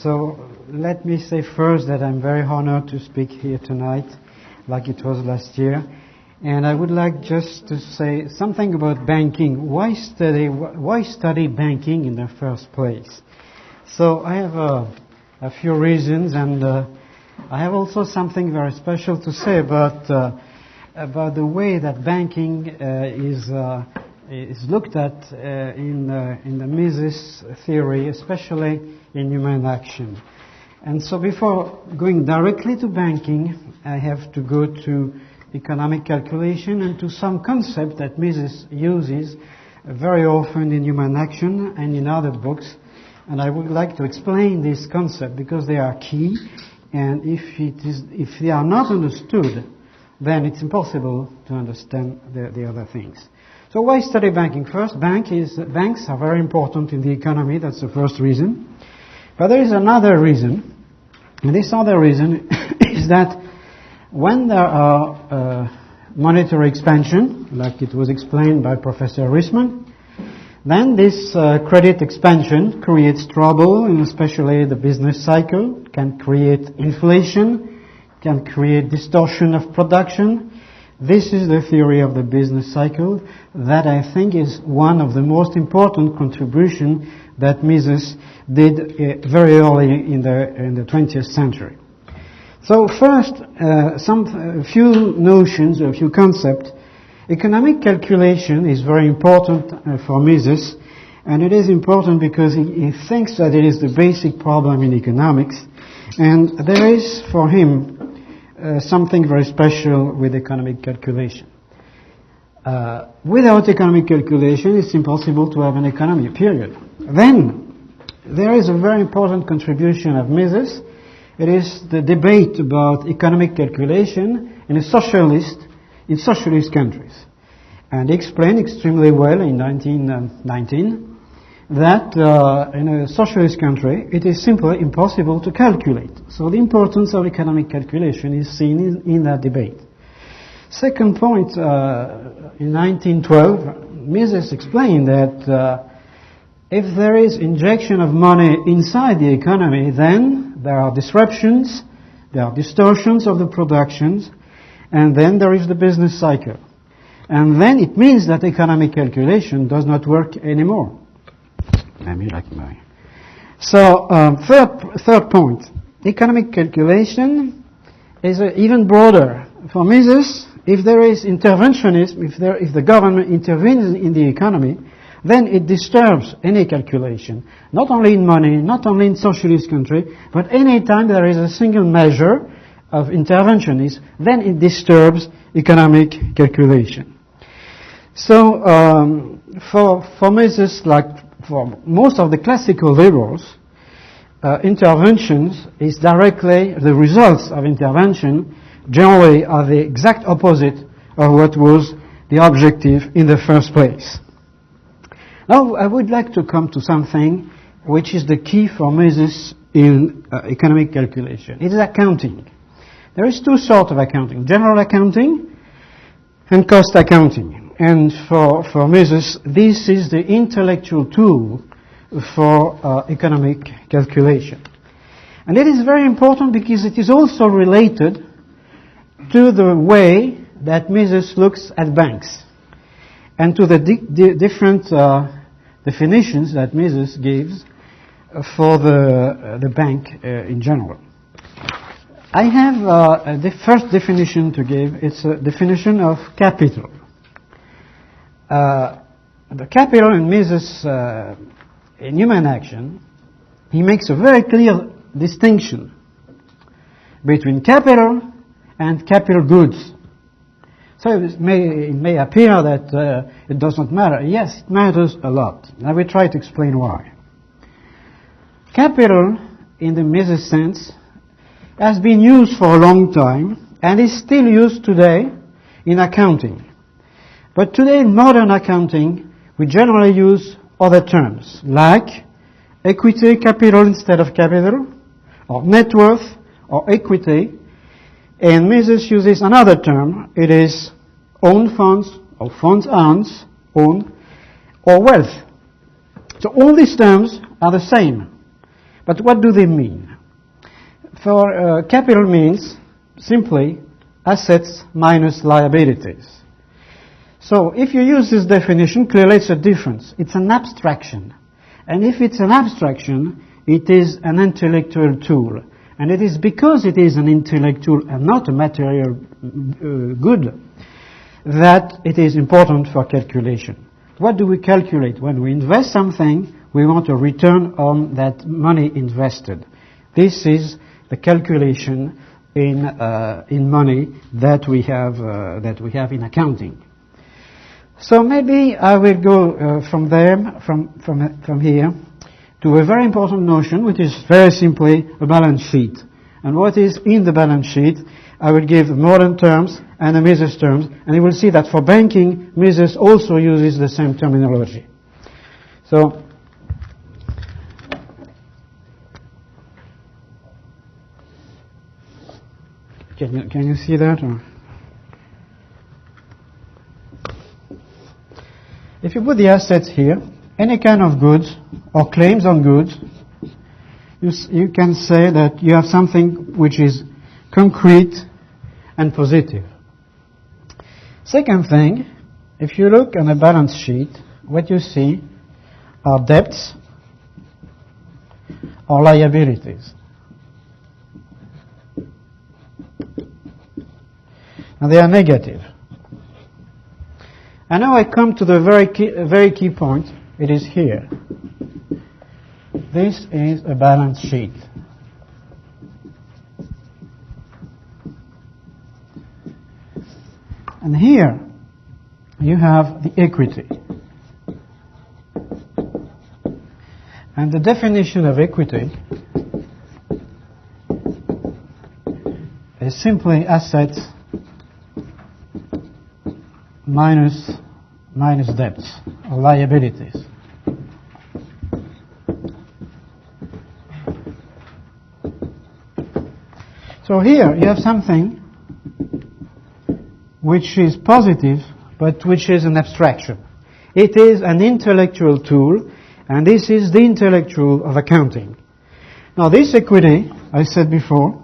So let me say first that I'm very honored to speak here tonight, like it was last year. And I would like just to say something about banking. Why study banking in the first place? So I have a few reasons, and I have also something very special to say about the way that banking is looked at in the Mises theory, especially in human action. And so before going directly to banking, I have to go to economic calculation and to some concept that Mises uses very often in human action and in other books. And I would like to explain this concept because they are key, and if they are not understood, then it's impossible to understand the other things. So why study banking? First, banks are very important in the economy. That's the first reason. But there is another reason, and this other reason is that when there are monetary expansion, like it was explained by Professor Reisman, then this credit expansion creates trouble, and especially the business cycle, can create inflation, can create distortion of production. This is the theory of the business cycle that I think is one of the most important contributions that Mises did very early in the 20th century. So first, a few notions, a few concepts. Economic calculation is very important for Mises, and it is important because he thinks that it is the basic problem in economics, and there is for him something very special with economic calculation. Without economic calculation, it's impossible to have an economy, period. Then, there is a very important contribution of Mises. It is the debate about economic calculation in socialist countries. And he explained extremely well in 1919 that in a socialist country it is simply impossible to calculate. So the importance of economic calculation is seen in that debate. Second point, in 1912, Mises explained that if there is injection of money inside the economy, then there are disruptions, there are distortions of the productions, and then there is the business cycle. And then it means that economic calculation does not work anymore. So, third point, economic calculation is even broader. For Mises, if there is interventionism, if the government intervenes in the economy, then it disturbs any calculation. Not only in money, not only in socialist country, but any time there is a single measure of interventionism, then it disturbs economic calculation. So, for Mises, like for most of the classical liberals, interventions is directly the results of intervention generally are the exact opposite of what was the objective in the first place. Now, I would like to come to something which is the key for Mises in economic calculation. It is accounting. There is two sorts of accounting, general accounting and cost accounting. And for Mises, this is the intellectual tool for economic calculation. And it is very important because it is also related to the way that Mises looks at banks and to the different definitions that Mises gives for the bank in general. I have the first definition to give. It's a definition of capital. The capital in Mises in human action, he makes a very clear distinction between capital and capital goods. So it may appear that it does not matter. Yes, it matters a lot. I will try to explain why. Capital, in the Mises sense, has been used for a long time and is still used today in accounting. But today in modern accounting, we generally use other terms like equity capital instead of capital, or net worth, or equity. And Mises uses another term. It is own funds, or funds owned, or wealth. So all these terms are the same. But what do they mean? For capital means simply assets minus liabilities. So if you use this definition, clearly it's a difference. It's an abstraction. And if it's an abstraction, it is an intellectual tool. And it is because it is an intellectual and not a material good that it is important for calculation. What do we calculate? When we invest something, we want a return on that money invested. This is the calculation in money that we have in accounting. So maybe I will go from here to a very important notion, which is very simply a balance sheet. And what is in the balance sheet? I will give modern terms and the Mises terms, and you will see that for banking, Mises also uses the same terminology. So, can you see that? Or? If you put the assets here, any kind of goods or claims on goods, you can say that you have something which is concrete and positive. Second thing, if you look on a balance sheet, what you see are debts or liabilities. And they are negative. And now I come to the very key point. It is here. This is a balance sheet. And here you have the equity. And the definition of equity is simply assets minus debts or liabilities. So here you have something which is positive, but which is an abstraction. It is an intellectual tool, and this is the intellectual of accounting. Now this equity, I said before,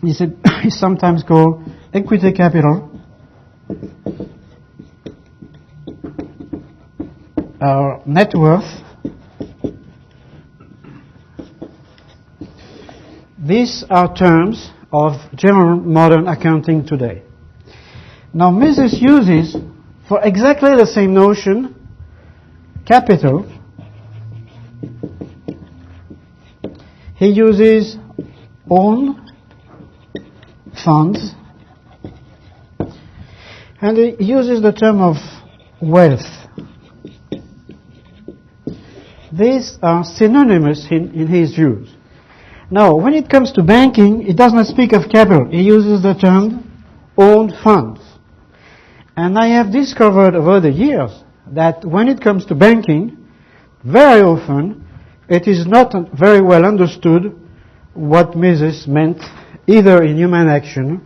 is sometimes called equity capital, or net worth. These are terms of general modern accounting today. Now Mises uses, for exactly the same notion, capital. He uses own funds, and he uses the term of wealth. These are synonymous in his views. Now, when it comes to banking, he does not speak of capital. He uses the term own funds. And I have discovered over the years that when it comes to banking, very often it is not very well understood what Mises meant either in human action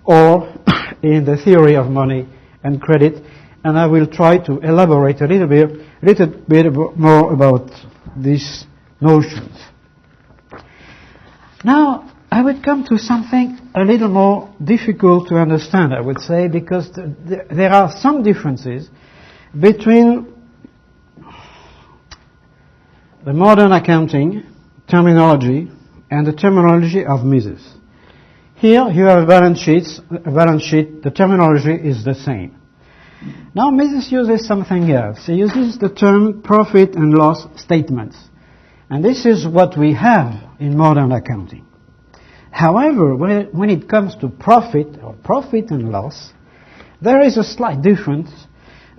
or in the theory of money and credit. And I will try to elaborate a little bit more about these notions. Now, I would come to something a little more difficult to understand, I would say, because there are some differences between the modern accounting terminology and the terminology of Mises. Here you have a balance sheet, the terminology is the same. Now Mises uses something else. He uses the term profit and loss statements. And this is what we have in modern accounting. However, when it comes to profit or profit and loss, there is a slight difference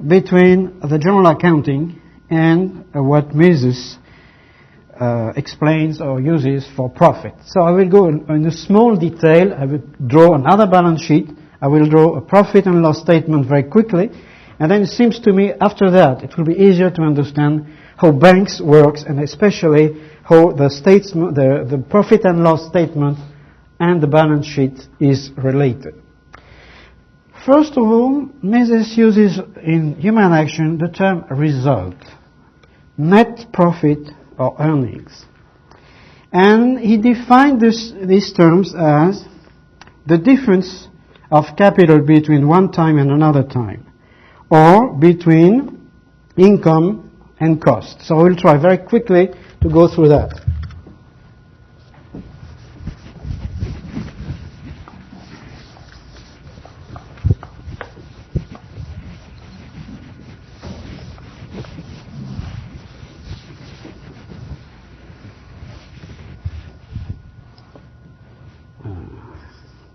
between the general accounting and what Mises explains or uses for profit. So I will go in a small detail. I will draw another balance sheet. I will draw a profit and loss statement very quickly. And then it seems to me after that it will be easier to understand how banks works, and especially how the profit and loss statement and the balance sheet is related. First of all, Mises uses in human action the term result, net profit or earnings. And he defined these terms as the difference of capital between one time and another time, or between income and cost. So we'll try very quickly to go through that.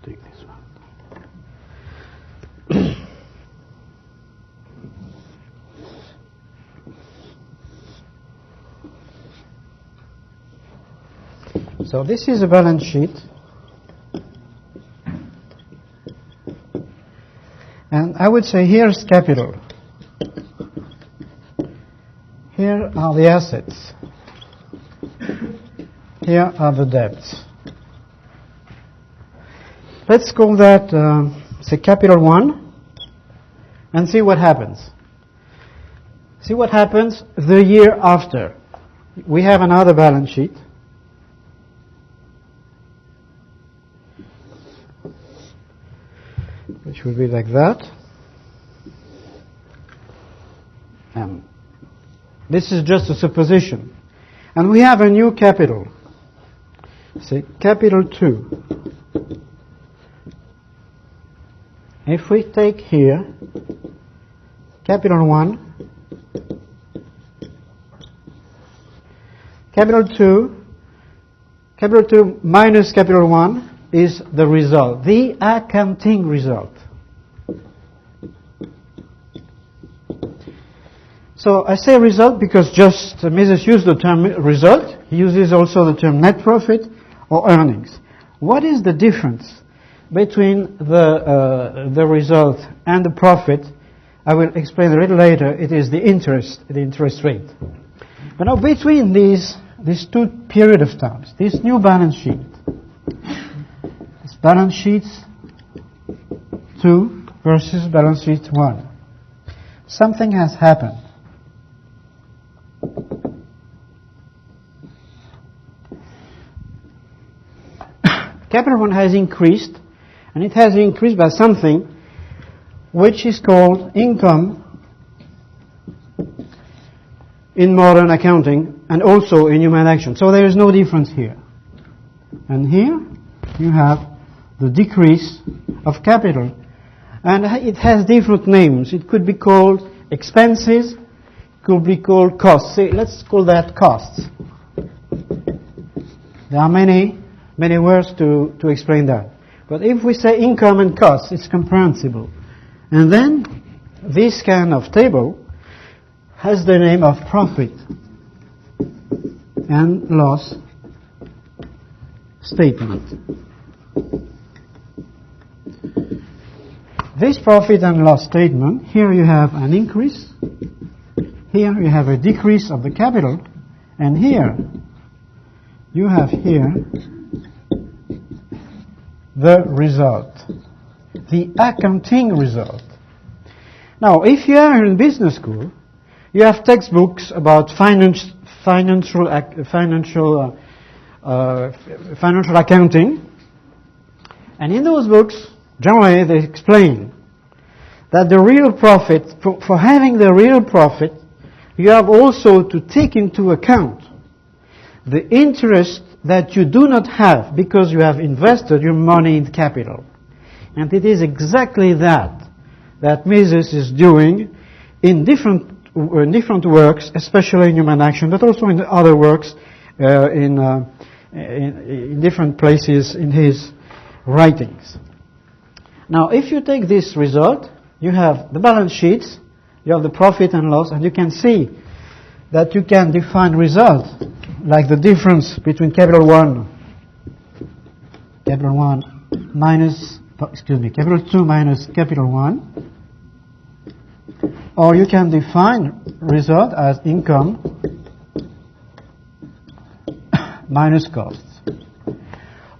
Take this one. So this is a balance sheet, and I would say here's capital. Here are the assets. Here are the debts. Let's call that, say, capital 1, and see what happens. See what happens the year after. We have another balance sheet. Which will be like that. This is just a supposition. And we have a new capital. Say capital 2. If we take here capital 1, capital 2 minus capital 1 is the result, the accounting result. So I say result because just Mises used the term result. He uses also the term net profit or earnings. What is the difference between the result and the profit? I will explain a little later. It is the interest rate. But now between these two period of times, this new balance sheet, this balance sheet 2 versus balance sheet 1, something has happened. Capital 1 has increased, and it has increased by something which is called income in modern accounting and also in human action. So there is no difference here. And here you have the decrease of capital. And it has different names. It could be called expenses, it could be called costs. Say, let's call that costs. There are many words to explain that. But if we say income and costs, it's comprehensible. And then this kind of table has the name of profit and loss statement. This profit and loss statement, here you have an increase, here you have a decrease of the capital, and here you have here the result, the accounting result. Now, if you are in business school, you have textbooks about financial accounting, and in those books, generally they explain that the real profit, for having the real profit, you have also to take into account the interest that you do not have because you have invested your money in capital. And it is exactly that Mises is doing in different works, especially in human action, but also in other works in different places in his writings. Now, if you take this result, you have the balance sheets, you have the profit and loss, and you can see that you can define results like the difference between capital 1 minus, capital 2 minus capital 1, or you can define result as income minus costs.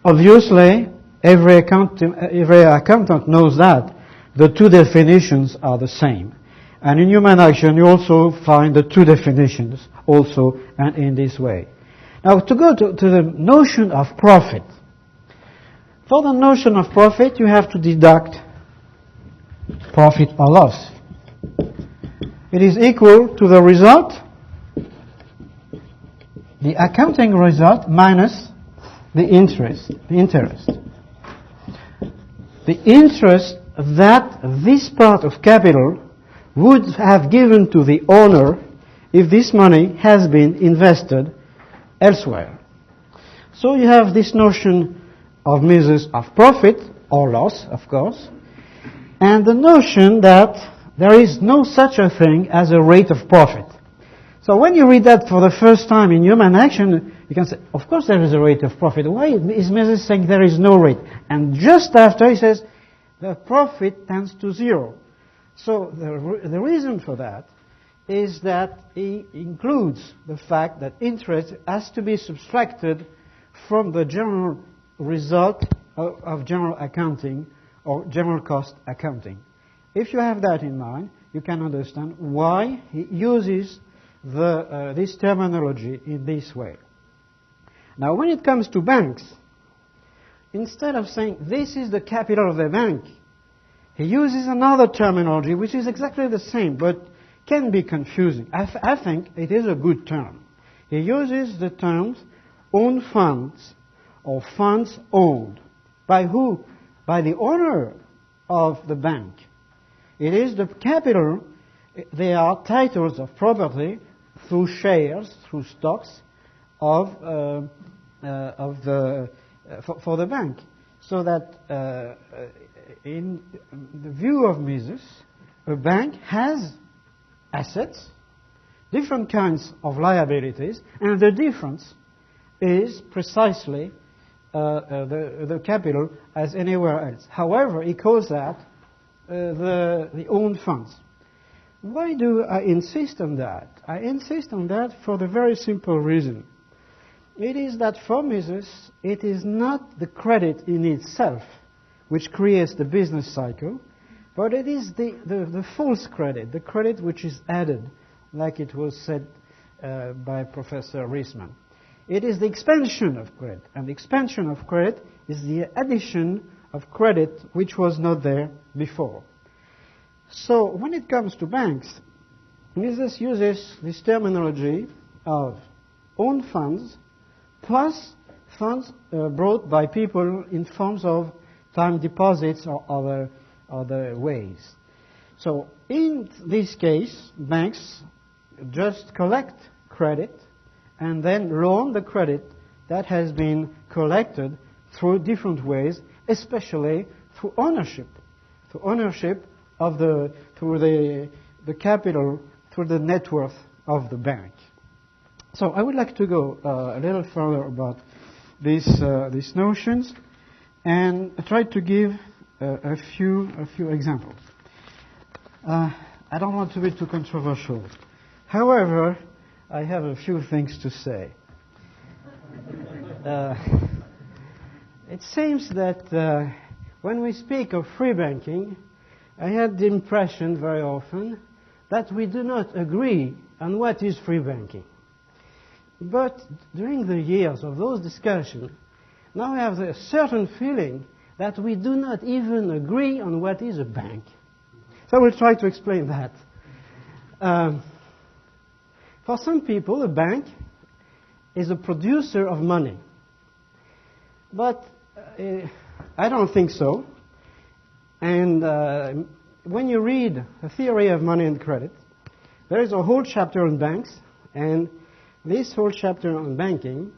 Obviously, every accountant knows that the two definitions are the same. And in human action, you also find the two definitions also and in this way. Now, to go to the notion of profit. For the notion of profit, you have to deduct profit or loss. It is equal to the result, the accounting result, minus the interest. The interest that this part of capital would have given to the owner if this money has been invested elsewhere. So you have this notion of measures of profit or loss, of course, and the notion that there is no such a thing as a rate of profit. So when you read that for the first time in human action, you can say, of course there is a rate of profit. Why is Mises saying there is no rate? And just after he says, the profit tends to zero. So the reason for that is that he includes the fact that interest has to be subtracted from the general result of general accounting or general cost accounting. If you have that in mind, you can understand why he uses this terminology in this way. Now, when it comes to banks, instead of saying this is the capital of the bank, he uses another terminology which is exactly the same but can be confusing. I think it is a good term. He uses the terms own funds or funds owned. By who? By the owner of the bank. It is the capital, they are titles of property through shares, through stocks for the bank. So that in the view of Mises, a bank has assets, different kinds of liabilities, and the difference is precisely the capital as anywhere else. However, he calls that the own funds. Why do I insist on that? I insist on that for the very simple reason. It is that for Mises, it is not the credit in itself which creates the business cycle, but it is the false credit, the credit which is added, like it was said by Professor Reisman. It is the expansion of credit, and the expansion of credit is the addition of credit which was not there before. So when it comes to banks, Mises uses this terminology of own funds plus funds brought by people in forms of time deposits or other ways. So in this case, banks just collect credit and then loan the credit that has been collected through different ways, especially through ownership of through the capital, through the net worth of the bank. So I would like to go a little further about these notions and try to give a few examples. I don't want to be too controversial. However, I have a few things to say. It seems that when we speak of free banking, I had the impression very often that we do not agree on what is free banking. But during the years of those discussions, now I have a certain feeling that we do not even agree on what is a bank. So I will try to explain that. For some people, a bank is a producer of money. But I don't think so. And when you read the theory of money and credit, there is a whole chapter on banks, and this whole chapter on banking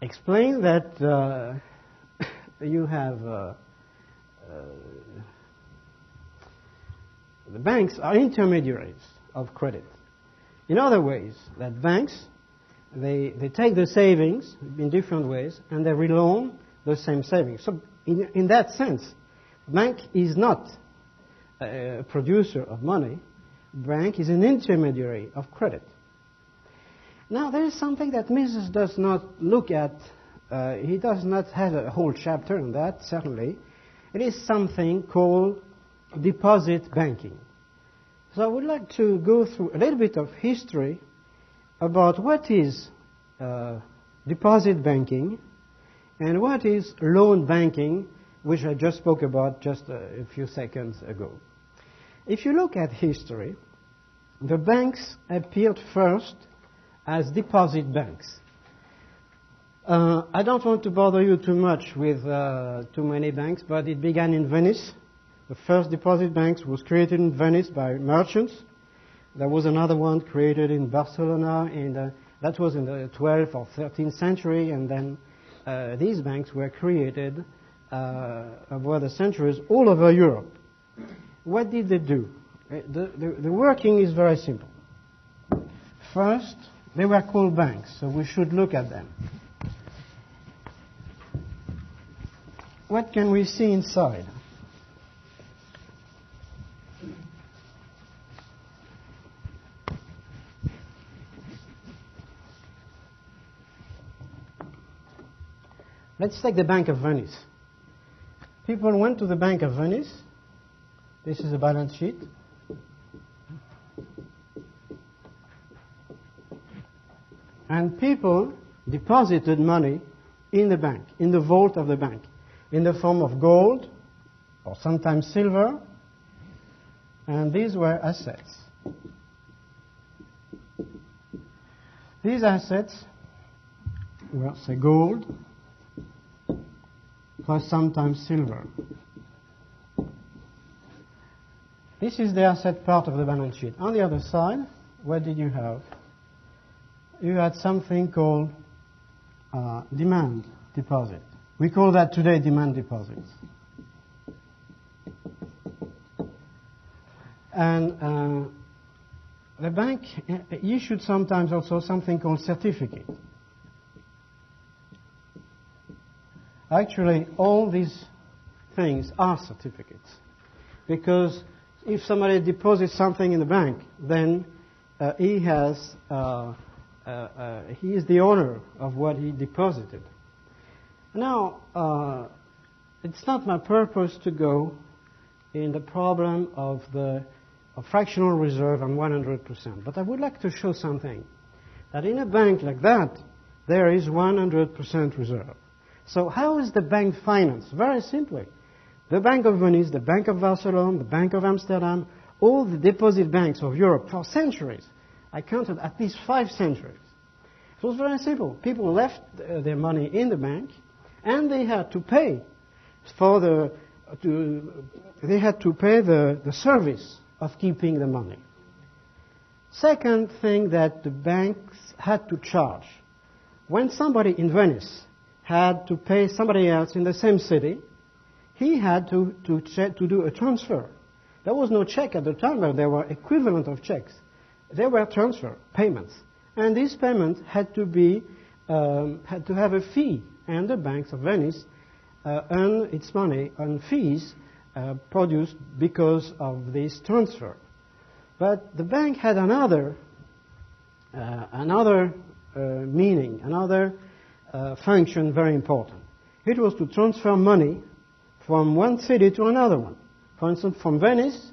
explains that you have the banks are intermediaries of credit. In other ways, that banks, they take the savings in different ways and they reloan the same savings. So in that sense, bank is not a producer of money. Bank is an intermediary of credit. Now, there is something that Mises does not look at. He does not have a whole chapter on that, certainly. It is something called deposit banking. So I would like to go through a little bit of history about what is deposit banking and what is loan banking, which I just spoke about just a few seconds ago. If you look at history, the banks appeared first as deposit banks. I don't want to bother you too much with too many banks, but it began in Venice. The first deposit banks was created in Venice by merchants. There was another one created in Barcelona, and that was in the 12th or 13th century, and then these banks were created over the centuries all over Europe. What did they do? The working is very simple. First, they were called banks, so we should look at them. What can we see inside? Let's take the Bank of Venice. People went to the Bank of Venice. This is a balance sheet. And people deposited money in the bank, in the vault of the bank, in the form of gold or sometimes silver. And these were assets. These assets were, say, gold plus sometimes silver. This is the asset part of the balance sheet. On the other side, what did you have? You had something called demand deposit. We call that today demand deposits. And the bank issued sometimes also something called certificate. Actually, all these things are certificates, because if somebody deposits something in the bank, then he is the owner of what he deposited. Now, it's not my purpose to go in the problem of the fractional reserve on 100%, but I would like to show something, that in a bank like that, there is 100% reserve. So how is the bank financed? Very simply. The Bank of Venice, the Bank of Barcelona, the Bank of Amsterdam, all the deposit banks of Europe for centuries. I counted at least 5 centuries. It was very simple. People left their money in the bank, and they had to pay the service of keeping the money. Second thing that the banks had to charge. When somebody in Venice had to pay somebody else in the same city, he had to do a transfer. There was no check at the time, but there were equivalent of checks. There were transfer payments, and these payments had to have a fee, and the banks of Venice earn its money on fees produced because of this transfer. But the bank had another meaning, another function very important. It was to transfer money from one city to another one. For instance, from Venice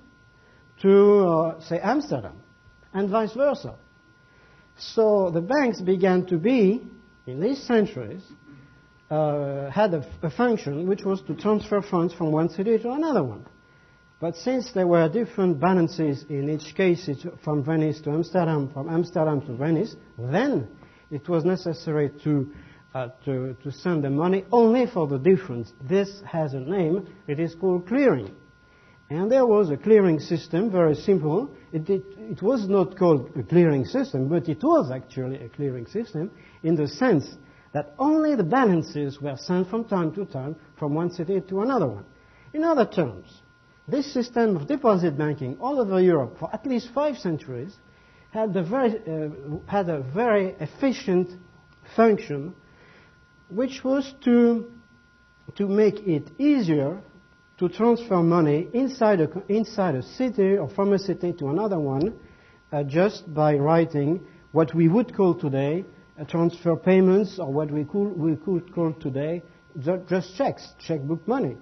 to, say, Amsterdam, and vice versa. So the banks began to be, in these centuries, had a function which was to transfer funds from one city to another one. But since there were different balances in each case, from Venice to Amsterdam, from Amsterdam to Venice, then it was necessary to send the money only for the difference. This has a name. It is called clearing. And there was a clearing system, very simple. It was not called a clearing system, but it was actually a clearing system in the sense that only the balances were sent from time to time from one city to another one. In other terms, this system of deposit banking all over Europe for at least 5 centuries had a very efficient function, which was to make it easier to transfer money inside a city or from a city to another one just by writing what we would call today transfer payments, or what we could call today just checks, checkbook money.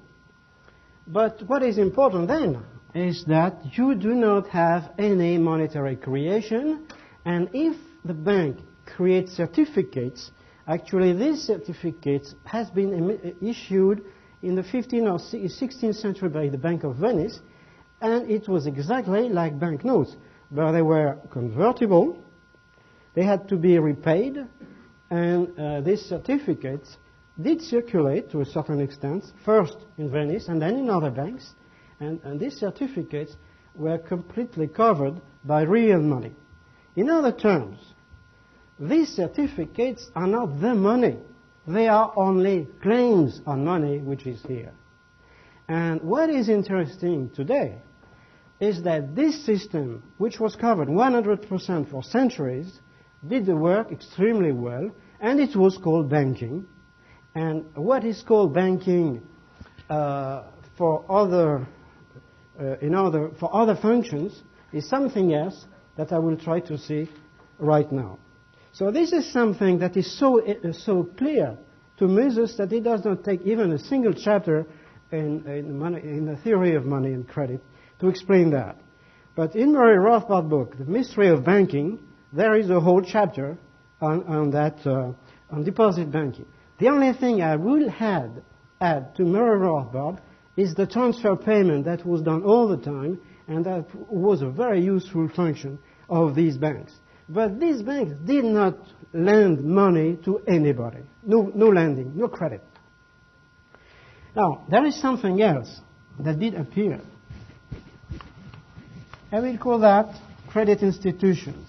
But what is important then is that you do not have any monetary creation, and if the bank create certificates. Actually, these certificates has been issued in the 15th or 16th century by the Bank of Venice, and it was exactly like banknotes, but they were convertible, they had to be repaid, and these certificates did circulate to a certain extent, first in Venice and then in other banks, and these certificates were completely covered by real money. In other terms, these certificates are not the money. They are only claims on money, which is here. And what is interesting today is that this system, which was covered 100% for centuries, did the work extremely well, and it was called banking. And what is called banking for other functions is something else that I will try to see right now. So this is something that is so clear to Mises that it does not take even a single chapter in the theory of money and credit to explain that. But in Murray Rothbard's book, The Mystery of Banking, there is a whole chapter on deposit banking. The only thing I will add to Murray Rothbard is the transfer payment that was done all the time, and that was a very useful function of these banks. But these banks did not lend money to anybody. No lending, no credit. Now, there is something else that did appear. I will call that credit institutions.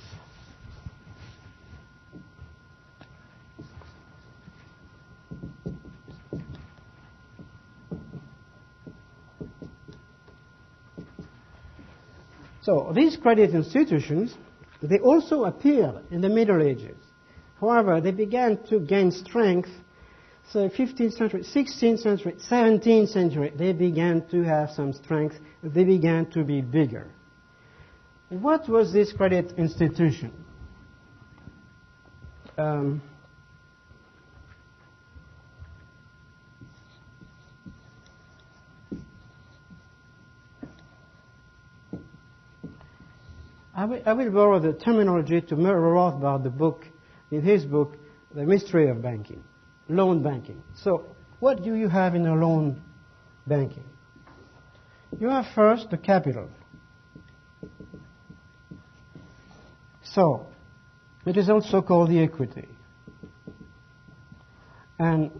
So these credit institutions, they also appeared in the Middle Ages. However, they began to gain strength. So 15th century, 16th century, 17th century, they began to have some strength. They began to be bigger. What was this credit institution? I will borrow the terminology to Murray Rothbard, in his book, The Mystery of Banking, loan banking. So, what do you have in a loan banking? You have first the capital. So, it is also called the equity. And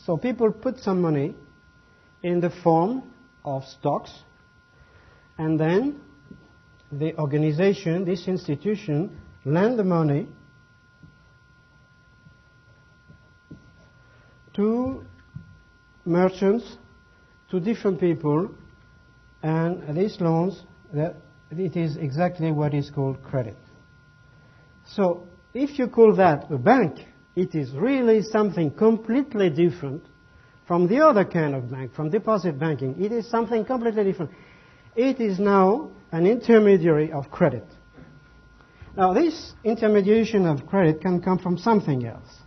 so people put some money in the form of stocks, and then the organization, this institution, lend the money to merchants, to different people, and these loans, it is exactly what is called credit. So, if you call that a bank, it is really something completely different from the other kind of bank, from deposit banking. It is something completely different. It is now an intermediary of credit. Now, this intermediation of credit can come from something else.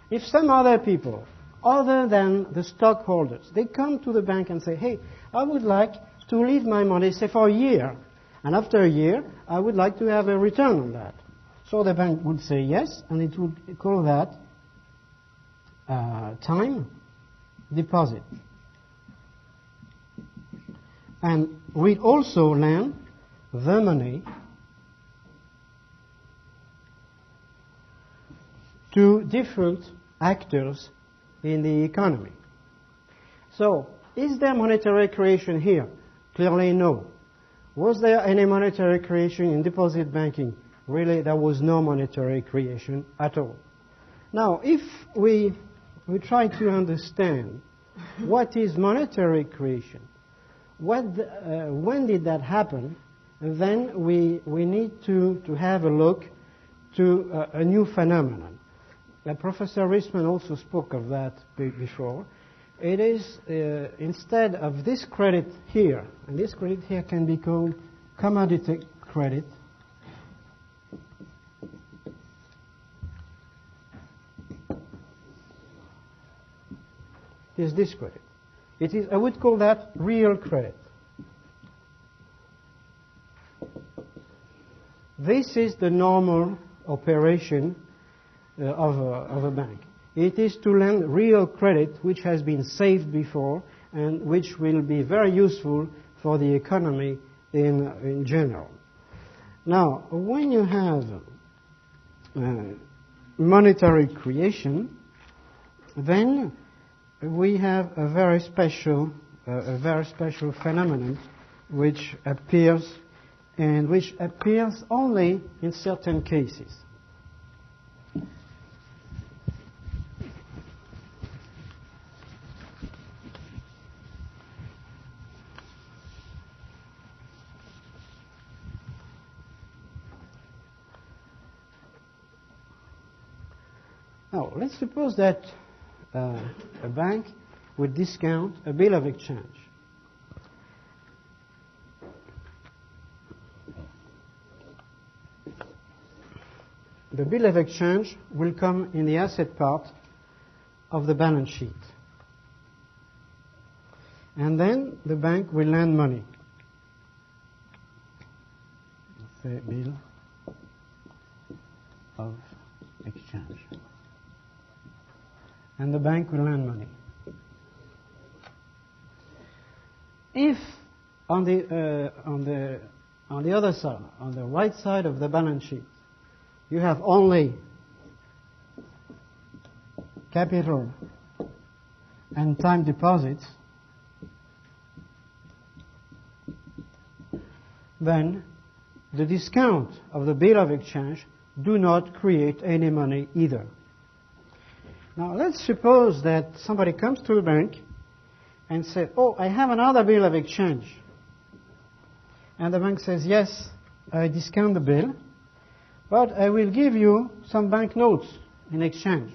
If some other people, other than the stockholders, they come to the bank and say, hey, I would like to leave my money, say, for a year, and after a year, I would like to have a return on that. So the bank would say yes, and it would call that time deposit. And we also lend the money to different actors in the economy. So, is there monetary creation here? Clearly no. Was there any monetary creation in deposit banking? Really, there was no monetary creation at all. Now, if we try to understand what is monetary creation, when did that happen, then we need to have a look to a new phenomenon. Professor Reisman also spoke of that before. It is, instead of this credit here, and this credit here can be called commodity credit. It is this credit. It is, I would call that real credit. This is the normal operation of a bank. It is to lend real credit which has been saved before and which will be very useful for the economy in general. Now, when you have monetary creation, then we have a very special phenomenon which appears only in certain cases. Now, let's suppose that a bank would discount a bill of exchange. The bill of exchange will come in the asset part of the balance sheet. And then the bank will lend money. Say bill of exchange. And the bank will lend money. If on the other side, on the right side of the balance sheet, you have only capital and time deposits, then the discount of the bill of exchange do not create any money either. Now, let's suppose that somebody comes to a bank and says, "Oh, I have another bill of exchange." And the bank says, "Yes, I discount the bill, but I will give you some banknotes in exchange."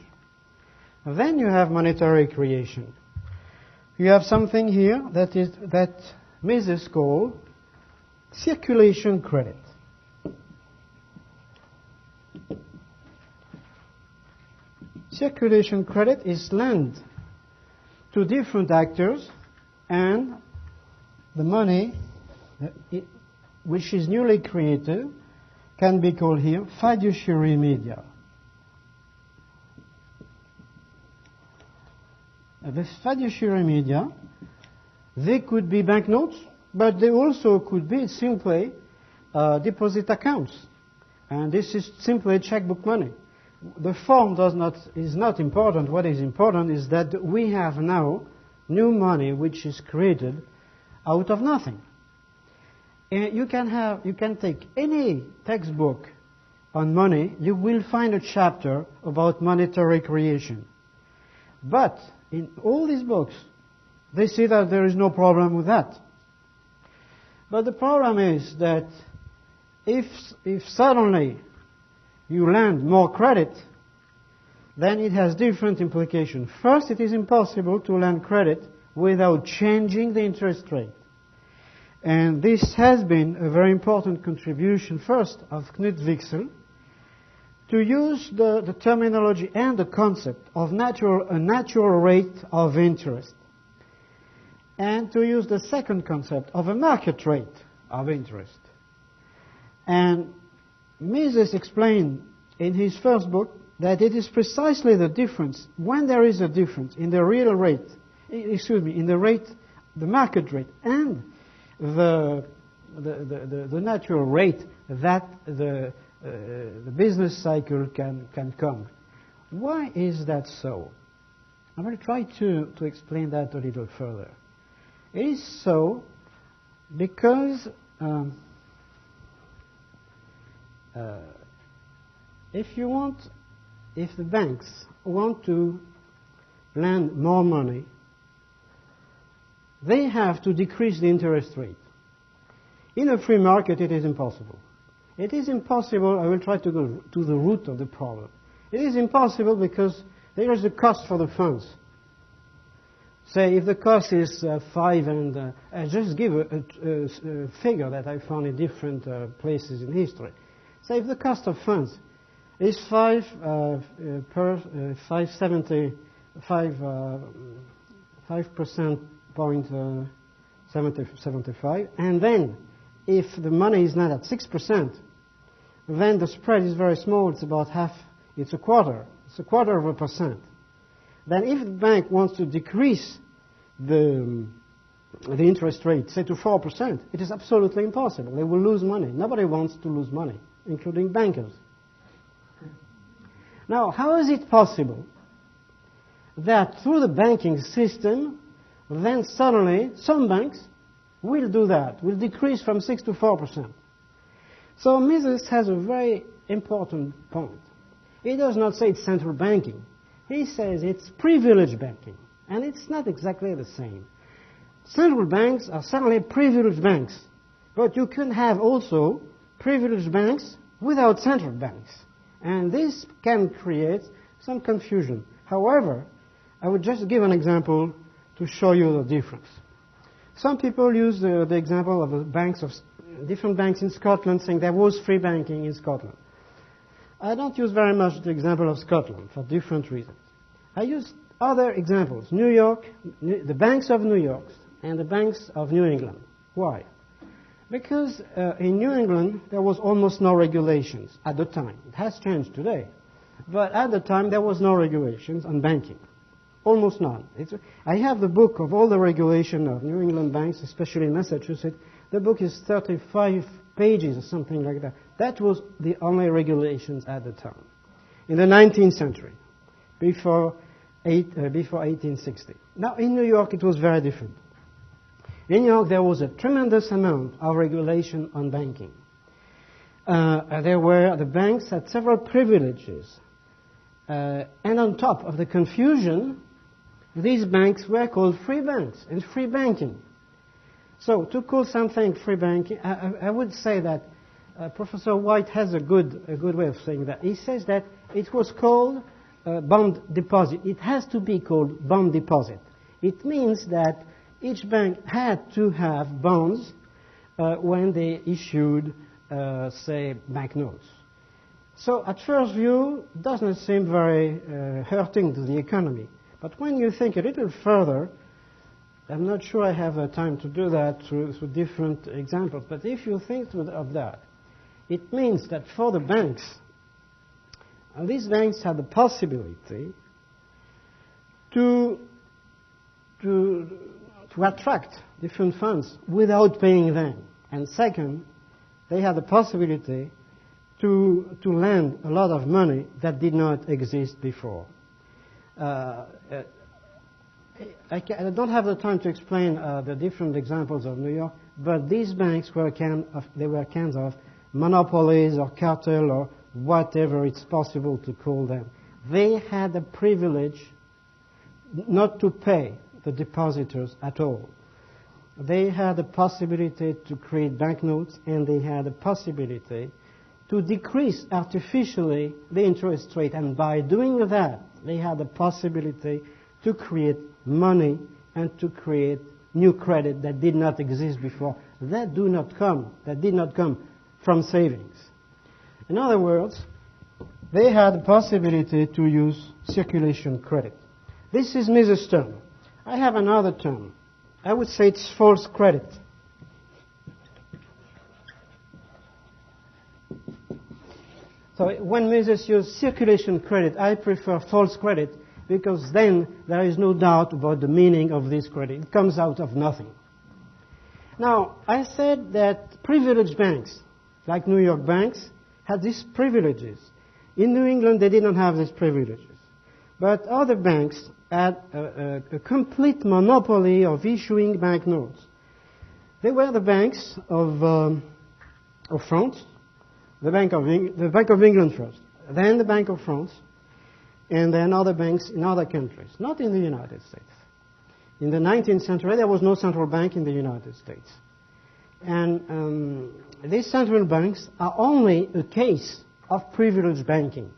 Then you have monetary creation. You have something here that Mises calls circulation credit. Circulation credit is lent to different actors, and the money which is newly created can be called here fiduciary media. The fiduciary media, they could be banknotes, but they also could be simply deposit accounts. And this is simply checkbook money. The form is not important. What is important is that we have now new money which is created out of nothing. And you can take any textbook on money, you will find a chapter about monetary creation. But in all these books, they say that there is no problem with that. But the problem is that if suddenly you lend more credit, then it has different implications. First, it is impossible to lend credit without changing the interest rate. And this has been a very important contribution, first, of Knut Wicksell, to use the terminology and the concept of a natural rate of interest, and to use the second concept of a market rate of interest. And Mises explained in his first book that it is precisely the difference, when there is a difference in the real rate, in the market rate, and the natural rate, that the business cycle can come. Why is that so? I'm going to try to explain that a little further. It is so because if the banks want to lend more money, they have to decrease the interest rate. In a free market, it is impossible. It is impossible. I will try to go to the root of the problem. It is impossible because there is a cost for the funds. Say, if the cost is 5, and I just give a figure that I found in different places in history. Say, if the cost of funds is 5% point 75, and then if the money is not at 6%, then the spread is very small. It's about half. It's a quarter. It's a quarter of a percent. Then if the bank wants to decrease the interest rate, say to 4%, it is absolutely impossible. They will lose money. Nobody wants to lose money, including bankers. Now, how is it possible that through the banking system, then suddenly some banks will do that, will decrease from 6 to 4%? So Mises has a very important point. He does not say it's central banking. He says it's privileged banking. And it's not exactly the same. Central banks are certainly privileged banks. But you can have also privileged banks without central banks. And this can create some confusion. However, I would just give an example to show you the difference. Some people use the example of the banks of different banks in Scotland, saying there was free banking in Scotland. I don't use very much the example of Scotland for different reasons. I use other examples. New York, the banks of New York and the banks of New England. Why? Because in New England there was almost no regulations at the time. It has changed today. But at the time there was no regulations on banking. Almost none. I have the book of all the regulation of New England banks, especially in Massachusetts. The book is 35 pages or something like that. That was the only regulations at the time. In the 19th century, before 1860. Now in New York it was very different. In New York there was a tremendous amount of regulation on banking. The banks had several privileges. And on top of the confusion, these banks were called free banks and free banking. So to call something free banking, I would say that Professor White has a good way of saying that. He says that it was called bond deposit. It has to be called bond deposit. It means that each bank had to have bonds when they issued, say, banknotes. So at first view, it doesn't seem very hurting to the economy. But when you think a little further, I'm not sure I have time to do that through different examples, but if you think of that, it means that for the banks, these banks had the possibility to attract different funds without paying them. And second, they had the possibility to lend a lot of money that did not exist before. I don't have the time to explain the different examples of New York, but these banks were kinds of monopolies or cartel or whatever it's possible to call them. They had the privilege not to pay the depositors at all. They had the possibility to create banknotes, and they had the possibility to decrease artificially the interest rate. And by doing that, they had the possibility to create money and to create new credit that did not exist before. That did not come from savings. In other words, they had the possibility to use circulation credit. This is Mises' term. I have another term. I would say it's false credit. So when Mises used circulation credit, I prefer false credit because then there is no doubt about the meaning of this credit. It comes out of nothing. Now, I said that privileged banks, like New York banks, had these privileges. In New England, they didn't have these privileges. But other banks had a complete monopoly of issuing banknotes. They were the banks of France, the Bank of England first, then the Bank of France, and then other banks in other countries, not in the United States. In the 19th century, there was no central bank in the United States. And these central banks are only a case of privileged banking.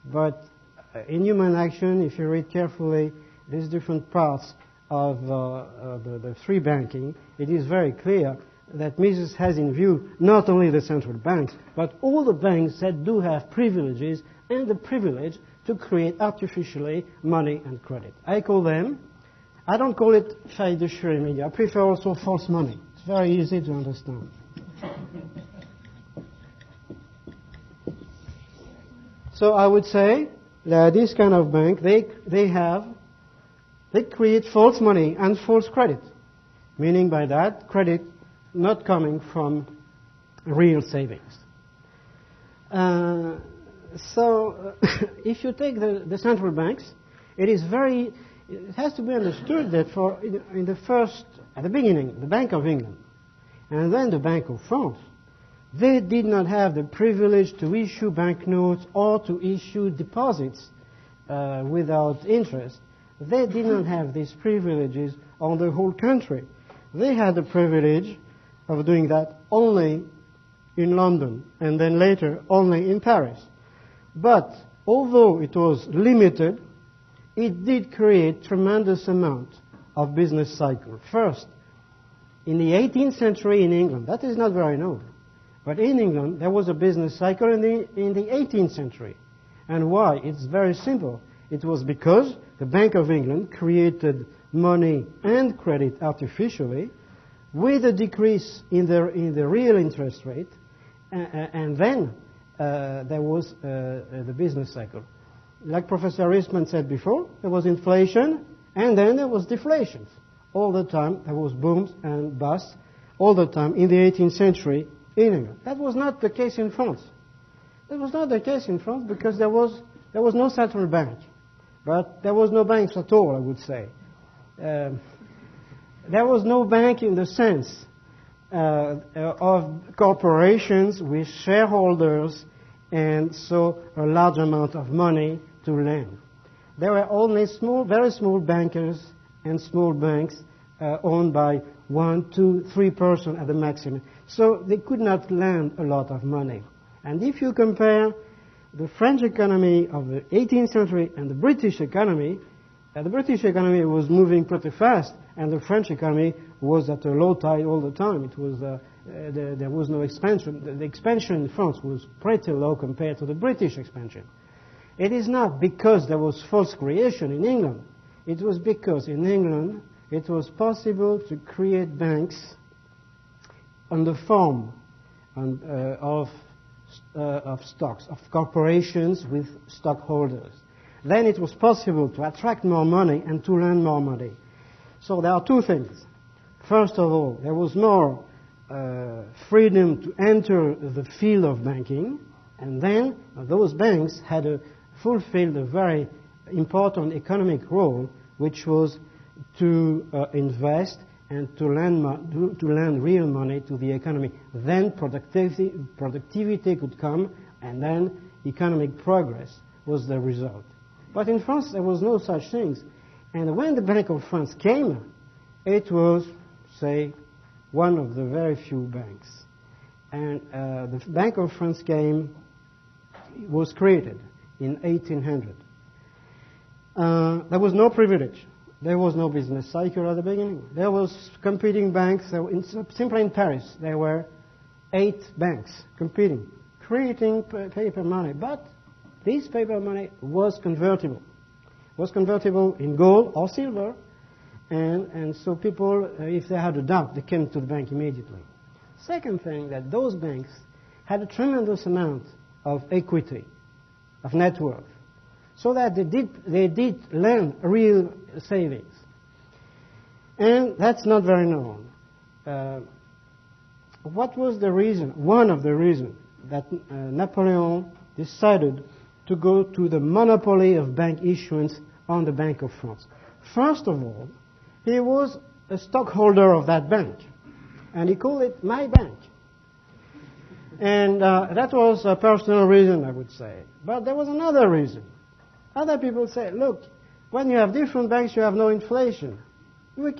But in human action, if you read carefully these different parts of the free banking, it is very clear that Mises has in view not only the central banks, but all the banks that do have privileges and the privilege to create artificially money and credit. I don't call it fiduciary media. I prefer also false money. It's very easy to understand. So I would say that this kind of bank, they create false money and false credit, meaning by that credit not coming from real savings. If you take the central banks, it has to be understood that at the beginning, the Bank of England and then the Bank of France, they did not have the privilege to issue banknotes or to issue deposits without interest. They did not have these privileges on the whole country. They had the privilege of doing that only in London and then later only in Paris. But although it was limited, it did create tremendous amount of business cycle. First, in the 18th century in England, that is not very known, but in England there was a business cycle in the 18th century. And why? It's very simple. It was because the Bank of England created money and credit artificially with a decrease in the real interest rate, and then there was the business cycle. Like Professor Eastman said before, there was inflation and then there was deflation. All the time there was booms and busts, all the time in the 18th century in England. That was not the case in France. That was not the case in France because there was no central bank. But there was no banks at all, I would say. There was no bank in the sense of corporations with shareholders and so a large amount of money to lend. There were only very small bankers and small banks owned by 1, 2, 3% at the maximum. So they could not lend a lot of money. And if you compare the French economy of the 18th century and the British economy was moving pretty fast, and the French economy was at a low tide all the time. It was there was no expansion. The expansion in France was pretty low compared to the British expansion. It is not because there was false creation in England. It was because in England it was possible to create banks on the form of stocks, of corporations with stockholders. Then it was possible to attract more money and to lend more money. So there are two things. First of all, there was more freedom to enter the field of banking, and then those banks had fulfilled a very important economic role, which was to invest and to lend real money to the economy. Then productivity could come, and then economic progress was the result. But in France, there was no such things. And when the Bank of France came, it was, say, one of the very few banks. And the Bank of France was created in 1800. There was no privilege. There was no business cycle at the beginning. There was competing banks. Simply in Paris, there were 8 banks competing, creating paper money. But this paper money was convertible. Was convertible in gold or silver. And so people, if they had a doubt, they came to the bank immediately. Second thing, that those banks had a tremendous amount of equity, of net worth, so that they did lend real savings. And that's not very known. What was the reason? One of the reasons that Napoleon decided to go to the monopoly of bank issuance on the Bank of France. First of all, he was a stockholder of that bank, and he called it my bank. And that was a personal reason, I would say. But there was another reason. Other people say, look, when you have different banks, you have no inflation. We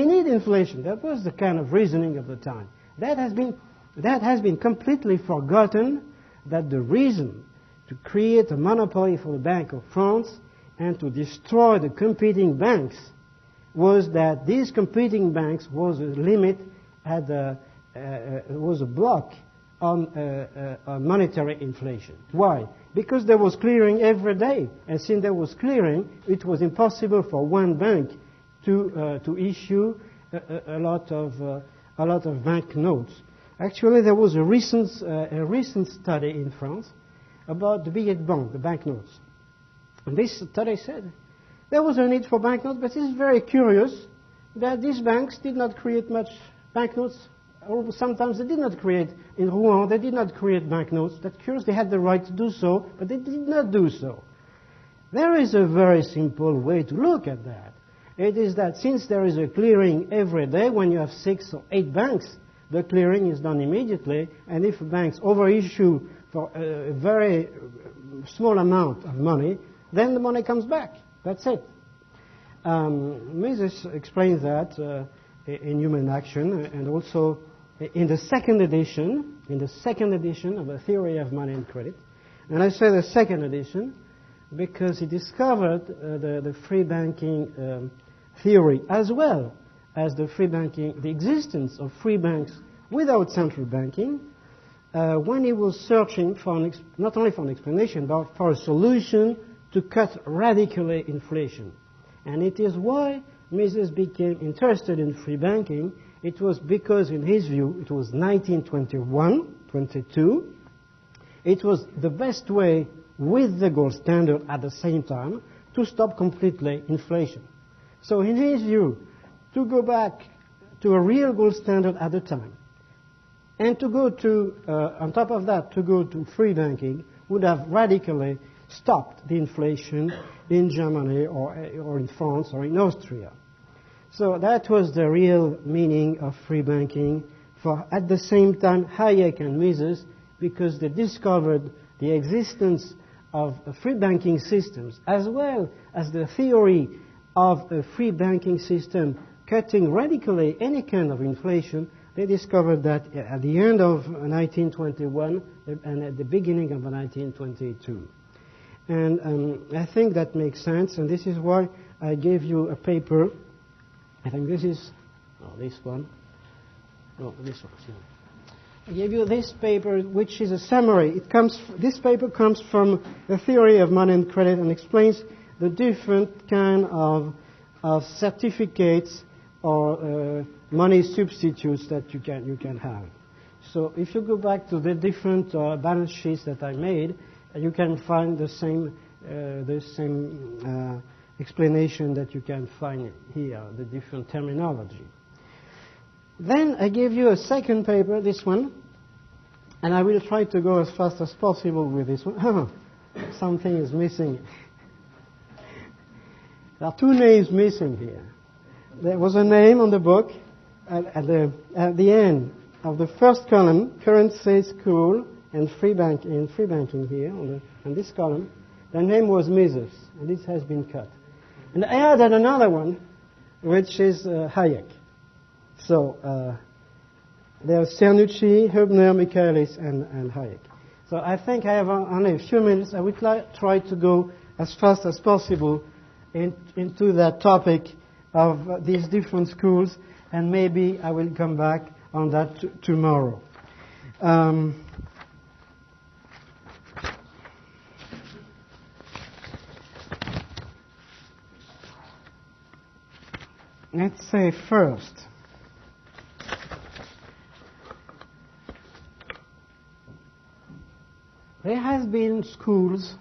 need inflation. That was the kind of reasoning of the time. That has been completely forgotten, that the reason to create a monopoly for the Bank of France and to destroy the competing banks was that these competing banks was a limit, was a block on monetary inflation. Why? Because there was clearing every day, and since there was clearing, it was impossible for one bank to issue a lot of bank notes. Actually, there was a recent study in France about the billet bank, the banknotes. And this study said there was a need for banknotes, but it's very curious that these banks did not create much banknotes, or sometimes they did not create. In Rouen, they did not create banknotes. That's curious, they had the right to do so, but they did not do so. There is a very simple way to look at that. It is that since there is a clearing every day, when you have 6 or 8 banks, the clearing is done immediately, and if banks overissue for a very small amount of money, then the money comes back. That's it. Mises explains that in Human Action, and also in the second edition of the Theory of Money and Credit. And I say the second edition because he discovered the free banking theory, as well as the existence of free banks without central banking, when he was searching for not only for an explanation, but for a solution to cut radically inflation. And it is why Mises became interested in free banking. It was because, in his view, it was 1921-22. It was the best way, with the gold standard at the same time, to stop completely inflation. So in his view, to go back to a real gold standard at the time, and to go to, on top of that, to go to free banking would have radically stopped the inflation in Germany or in France or in Austria. So that was the real meaning of free banking for, at the same time, Hayek and Mises, because they discovered the existence of free banking systems, as well as the theory of a free banking system cutting radically any kind of inflation. They discovered that at the end of 1921 and at the beginning of 1922. And I think that makes sense, and this is why I gave you a paper. I think this is, this one. No, this one. I gave you this paper, which is a summary. This paper comes from the Theory of Money and Credit and explains the different kind of certificates or money substitutes that you can have. So if you go back to the different balance sheets that I made, you can find the same explanation that you can find here, the different terminology. Then I gave you a second paper, this one, and I will try to go as fast as possible with this one. Something is missing. There are 2 names missing here. There was a name on the book at the end of the first column, currency school and free banking here on this column. The name was Mises, and this has been cut. And I added another one, which is Hayek. So there's Cernucci, Hübner, Michaelis, and Hayek. So I think I have only a few minutes. I would try to go as fast as possible into that topic of these different schools, and maybe I will come back on that tomorrow. Let's say first, there has been schools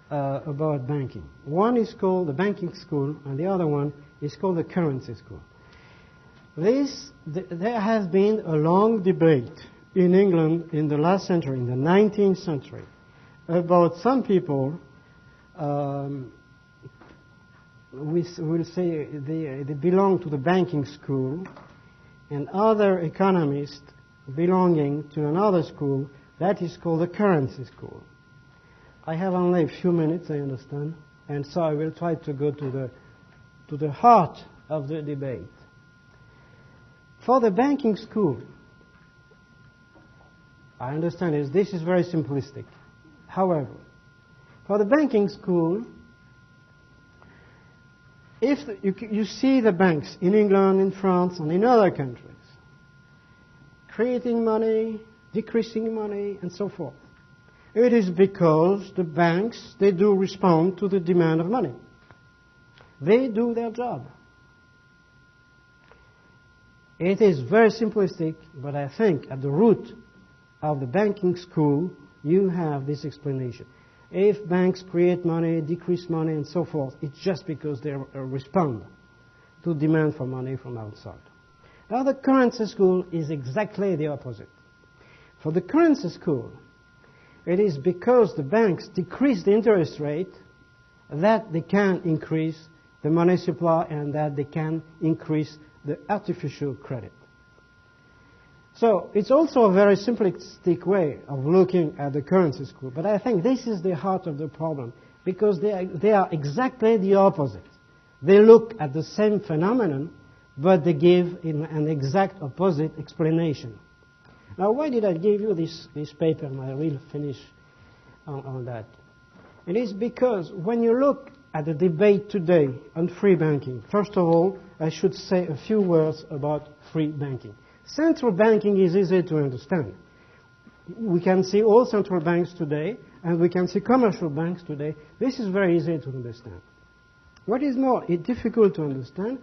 about banking. One is called the banking school, and the other one is called the currency school. There has been a long debate in England in the last century, in the 19th century, about some people, we will say they belong to the banking school, and other economists belonging to another school that is called the currency school. I have only a few minutes, I understand, and so I will try to go to the heart of the debate. For the banking school, I understand this is very simplistic. However, for the banking school, if you see the banks in England, in France, and in other countries, creating money, decreasing money, and so forth, it is because the banks, they do respond to the demand of money. They do their job. It is very simplistic, but I think at the root of the banking school, you have this explanation. If banks create money, decrease money, and so forth, it's just because they respond to demand for money from outside. Now the currency school is exactly the opposite. For the currency school, it is because the banks decrease the interest rate that they can increase the money supply and that they can increase the artificial credit. So it's also a very simplistic way of looking at the currency school, but I think this is the heart of the problem, because they are exactly the opposite. They look at the same phenomenon, but they give in an exact opposite explanation. Now, why did I give you this paper, and I will finish on that? It is because when you look at the debate today on free banking, first of all, I should say a few words about free banking. Central banking is easy to understand. We can see all central banks today, and we can see commercial banks today. This is very easy to understand. What is more difficult to understand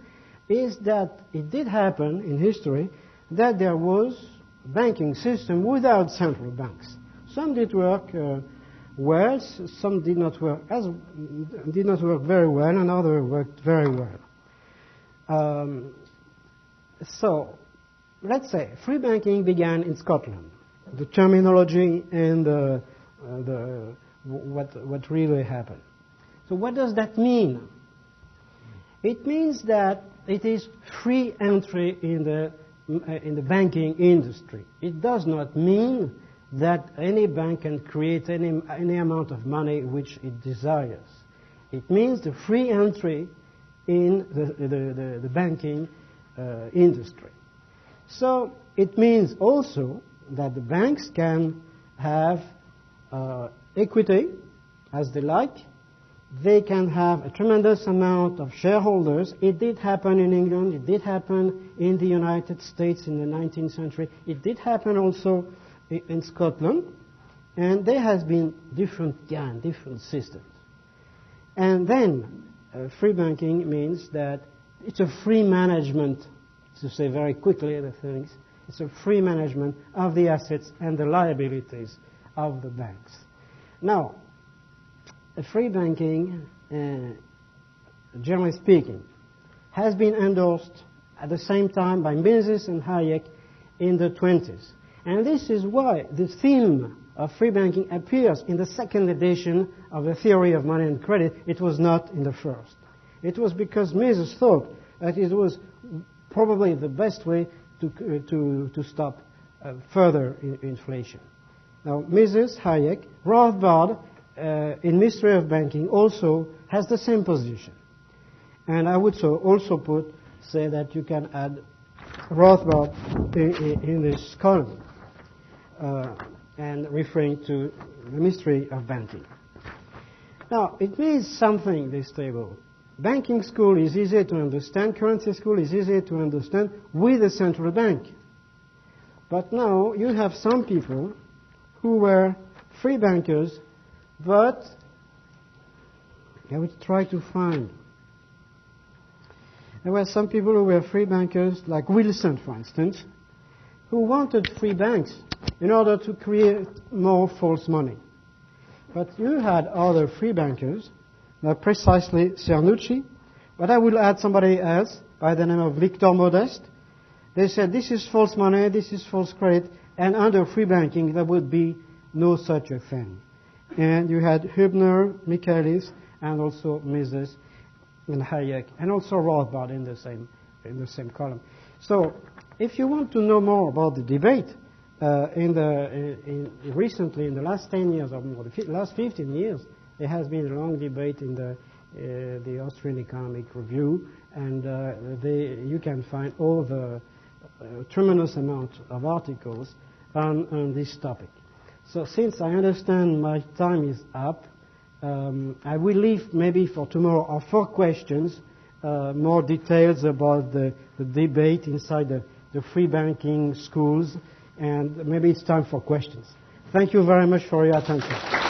is that it did happen in history that there was a banking system without central banks. Some did work well, some did not work very well, and others worked very well. So, let's say free banking began in Scotland. The terminology and what really happened. So, what does that mean? It means that it is free entry in the banking industry. It does not mean that any bank can create any amount of money which it desires. It means the free entry in the banking industry. So it means also that the banks can have equity as they like. They can have a tremendous amount of shareholders. It did happen in England. It did happen in the United States in the 19th century. It did happen also in Scotland. And there has been different systems. And then free banking means that it's a free management, to say very quickly the things. It's a free management of the assets and the liabilities of the banks. Now, free banking, generally speaking, has been endorsed at the same time by Mises and Hayek in the 20s. And this is why the theme of free banking appears in the second edition of the Theory of Money and Credit. It was not in the first. It was because Mises thought that it was probably the best way to stop further inflation. Now, Mises, Hayek, Rothbard, in Mystery of Banking also has the same position. And I would also say that you can add Rothbard in this column and referring to the Mystery of Banking. Now, it means something, this table. Banking school is easy to understand, currency school is easy to understand with a central bank. But now you have some people who were free bankers, but I would try to find. There were some people who were free bankers, like Wilson, for instance, who wanted free banks in order to create more false money. But you had other free bankers, not precisely Cernucci, but I will add somebody else by the name of Victor Modeste. They said this is false money, this is false credit, and under free banking there would be no such a thing. And you had Hübner, Michaelis, and also Mises and Hayek, and also Rothbard in the same column. So, if you want to know more about the debate, recently, in the last 10 years or more, the last 15 years, there has been a long debate in the Austrian Economic Review, and you can find all the tremendous amount of articles on this topic. So since I understand my time is up, I will leave maybe for tomorrow or for questions more details about the debate inside the free banking schools, and maybe it's time for questions. Thank you very much for your attention.